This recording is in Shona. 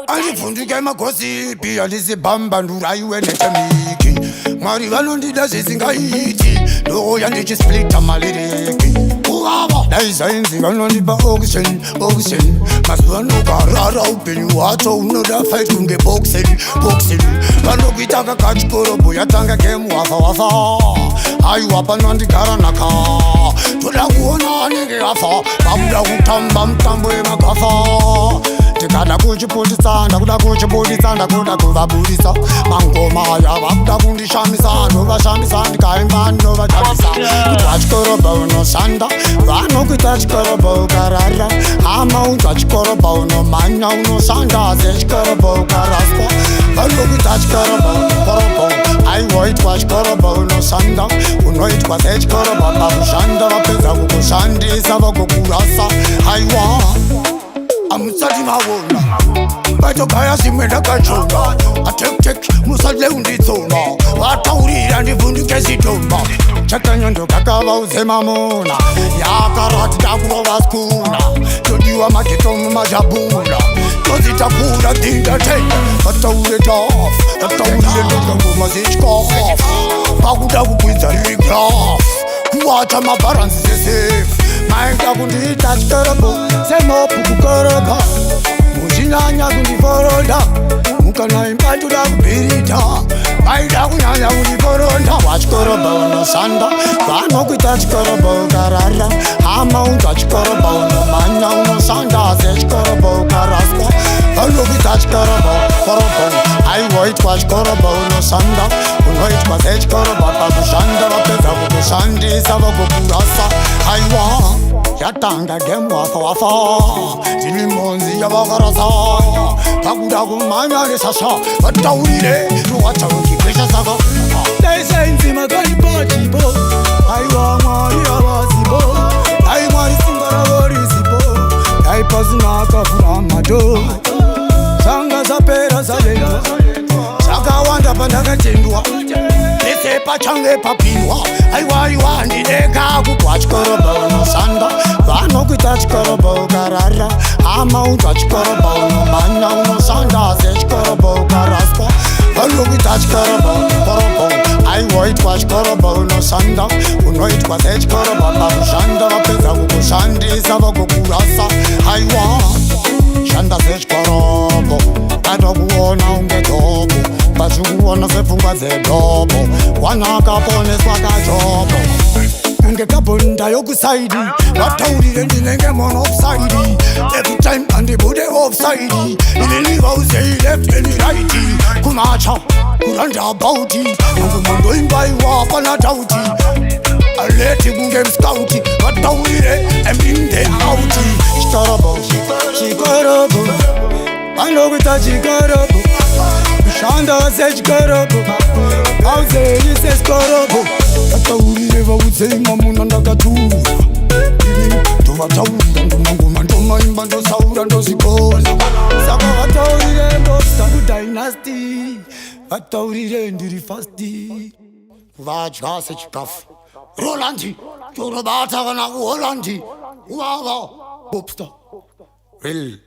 andifundike magosipi andisibhamba nduraiwe nechemiki mwari vanondida zvisingaiti ndoya ndichisplita maliriki uvava daizainzi vanondipa auction mazuva nogarara upenyu hwacho unoda fight kunge boxing vanokuita kakachikorobo yatanga game wafa aiwa panondigara naka toda kuona anenge afa vakuda kutamba mutambo yemagafa tikada kuchipundisa ndakuda kuchibudisa ndakuda kuvabudisa mangoma aya vakuda kundishamisa ndovashamisa ndikaimba ndovachavisa kuti wachikoroba unoshanda vanokuita chikoroba ukarara hama unzwa chikoroba unomhanya unoshanda sechikoroba ukaraswa vanokuita chikoroba korobo aiwoitwa chikoroba unoshanda unoitwa sechikoroba pakushanda vapedza kukushandisa vagokurasa aiwa amusati mavona vatogaya zvimwe ndakachonga atektek musadle unditsona vataurira ndivhundike zitomba chakanyondo kakavaudze mamona yakarati takurova skuna todiwa magetomu majabuna tozitakura dindatenda vataure taf vataurire ndokangoma zechikaf vakuda kukwidza riri graf kuwata mabharansi sesefu maenda kundiita chikorobo semopu kukoroba muchinyanya kundiforonda mukanaimba ndoda kubhirita maida kunyanya kundiforonda wachikoroba unoshanda vanokuita chikoroba ukarara hama unzwa chikoroba unomhanya unoshanda sechikoroba ukaraswa vanokuita chikoroba korobo aiwoitwa chikoroba unoshanda unoitwa sechikoroba pakushanda vapedza kukushandisa vagokurasa aiwa yatanga game wafa tini monzi yavakarasa vakuda kumhanya nesasha vataurire nowachauchipesha saka daisainzima kanipachipo aiwa mwari avazipo dai mwari simba ravorisipo dai pasina akavhura mato zvanga zvapera zvalendwa zvakawanda pandakatendwa pese pachange papindwa aiwaiwa ndidega kugwa chikoroba unoshanda vanokuita chikoroba ukarara hama unzwa chikoroba unomhanya unoshanda sechikoroba ukaraswa vanokuita chikoroba korobo aiwoitwa chikoroba unoshanda unoitwa sechikoroba pakushanda vapedza kukushandisa vagokurasa aiwa shanda sechikorobo atokuona unge dhobo pazvikuona sepfungwa dzedobo wanakaponeswa kajobo kunge kabhonda yokusaidi vataurire ndinenge monofsaidi every time andibude offside ininivauzei left and right kumacha kurandabauti angumondoimbaiwa panatauti aleti kunge mskauti vataurire embing the out chikorobo chikorobo vanokuita chikorobo kushanda sechikorobo auzei sechikorobo vataurire vaudzei mamuna ndakatura ndovataurira ndomangoma ndomaimba ndosaura ndozvikona saka vataurire ndosita kudynasty vataurire ndiri fasti vadya sechikafu rolandi torobata kana kuholandi uvava popstar well